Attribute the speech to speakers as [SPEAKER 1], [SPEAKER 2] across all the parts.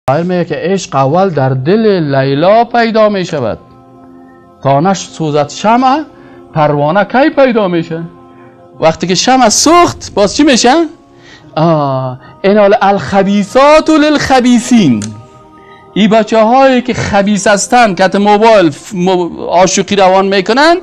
[SPEAKER 1] شاعر میگه که عشق اول در دل لیلا پیدا می شود، تا نش سوزد شمع پروانه کی پیدا میشه؟ وقتی که شمع سوخت باز چی میشه؟ این الخبیثات للخبیثین، این بچه هایی که خبیث هستن که موبایل عاشقی روان میکنن،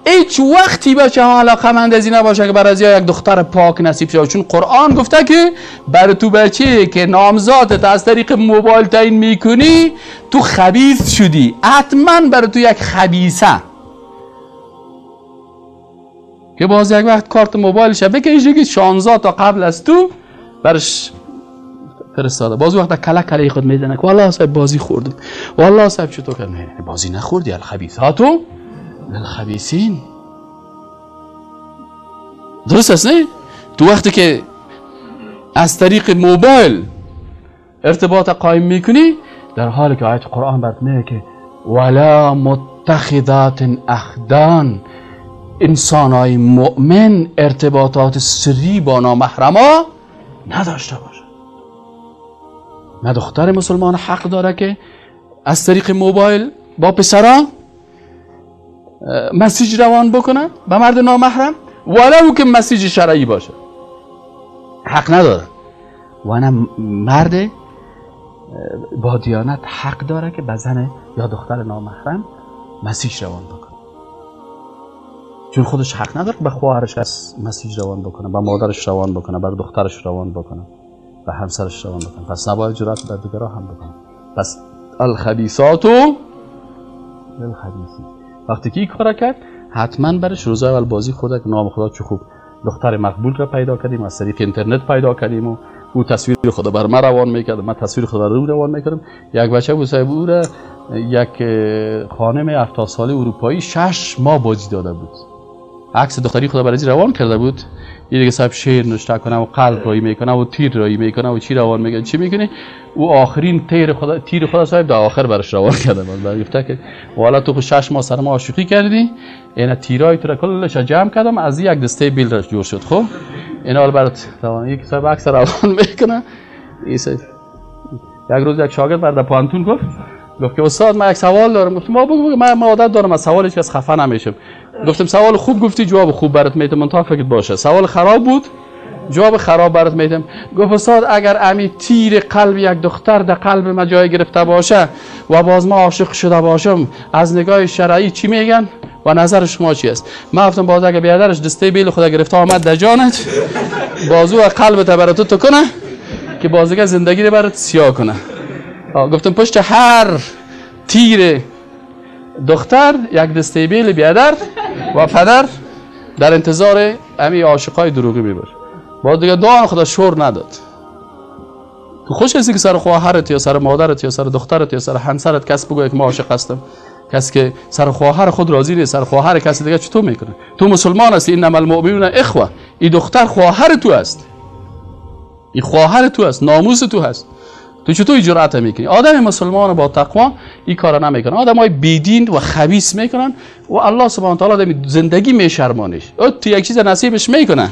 [SPEAKER 1] هیچ وقتی بچه ها علاقمند از این نباشه که برای از یک دختر پاک نصیب شد، چون قرآن گفته که برای تو بچه که نامزادت از طریق موبایل تعیین میکنی تو خبیث شدی، حتما برای تو یک خبیثه که باز یک وقت کارت موبایلش بکشه که 16 تا قبل از تو برش فرستاده، باز وقت کله کله خود میزنه که والله صاحب بازی خوردم، والله صاحب چطور کردم؟ بازی نخوردی، الخبیثاتو للخبیثین. درست است نه؟ تو وقتی که از طریق موبایل ارتباط قائم میکنی، در حالی که آیت قرآن برات میگه که ولا متخذات اخدان، انسانای مؤمن ارتباطات سری با نامحرما نداشته باشه. نه دختر مسلمان حق داره که از طریق موبایل با پسرا مسیج روان بکنه به مرد نامحرم، ولو که مسیج شرعی باشه حق نداره. و نه مرد با دیانت حق داره که به زن یا دختر نامحرم مسیج روان بکنه، چون خودش حق نداره به خواهرش مسیج روان بکنه، به مادرش روان بکنه، بر دخترش روان بکنه، به همسرش روان بکنه. پس نباید جرأت در دیگرها هم بکنه. پس الخبیثات للخبیثین، وقتی که این کار کرد حتما برش روز اول بازی خورده که نام خدا چه خوب دختر مقبول را پیدا کردیم، از طریق اینترنت پیدا کردیم و او تصویر خدا بر من روان میکرد، من تصویر خدا رو روان میکردم. یک بچه بود صاحب، او را یک خانم 70 ساله اروپایی 6 ماه بازی داده بود، عکس دختری خدا برای روان کرده بود. یه دیگه صاحب شعر نوشته کنه و قلب رایی میکنه و تیر رایی میکنه و چی روان میکنه چی میکنه، او آخرین تیر خدا صاحب در آخر برش روان کرده بود. بعد گفته که والا تو 6 ماه سر ما عاشقی کردی، اینا تیرای تو را کلش جمع کردم از یک دسته بیل را جور شد. خب اینا حالا برات روان، یک صاحب عکس روان میکنه. یک روز یک شاگرد برای پانتون گفت که استاد من یک سوال دارم. گفتم ما بگو، من عادت دارم از سوالش کس خفه نمیشم. گفتم سوال خوب گفتی جواب خوب برات میدم، منتها فکر باشه سوال خراب بود جواب خراب برات میدم. گفت استاد اگر امی تیر قلب یک دختر در قلب ما جای گرفته باشه و باز ما عاشق شده باشم، از نگاه شرعی چی میگن و نظر شما چی است؟ من گفتم باز اگر بیادرش دسته بیل خدا گرفته آمد در جانت، بازو و قلبت برات تو کنه که بازگه زندگی رو برات سیاه کنه. گفتم پشت هر تیر دختر یک دسته بیل بیادر و پدر در انتظار امی عاشقای دروغی میباشه. باید دیگه دعا خدا شور نداد. تو خوش هستی که سر خواهرت یا سر مادرت یا سر دخترت یا سر همسرت کس بگوید که ما عاشق هستم؟ کسی که سر خواهر خود راضی نیست، سر خواهر کسی دیگه چطور میکنه؟ تو مسلمان هستی، انما المؤمنون اخوه، این دختر خواهر تو است، این خواهر تو است، ناموس تو هست، تو چطور جرأت میکنی؟ آدم مسلمان با تقوا این کارا نمیکنه، آدمای بیدین و خبیث میکنن و الله سبحانه و تعالی زندگی میشرمانش. تو یک چیز نصیبش میکنه،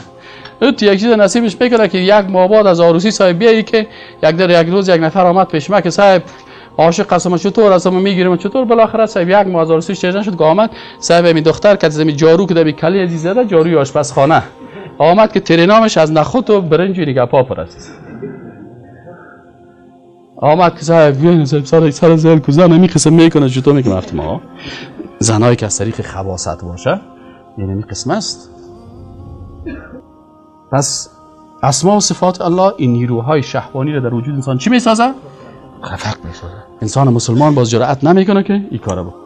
[SPEAKER 1] تو یک چیز نصیبش میکنه که یک ماه بعد از عروسی صاحب بیایی که یک روز یک نفر آمد پیش من که صاحب عاشق هستم، چطور هستم میگیرم چطور، بالاخره صاحب یک ماه از عروسیش چیز نشد، آمد صاحب این دختر که زمین جارو که کلی عزیز زده، جاروی آشپزخانه آمد که ترینامش از نخود و برنج و نگپا پرست. آمد که صاحب سر زل کو زن همین قسم میکنه، چطور میکنه؟ وقتی ما زنایی که از طریق خباثت باشه یعنی این قسم است. پس اسما و صفات الله این نیروهای شهوانی رو در وجود انسان چی میسازه؟ خفق میسازه. انسان مسلمان باز جرأت نمیکنه که این کارو بکنه.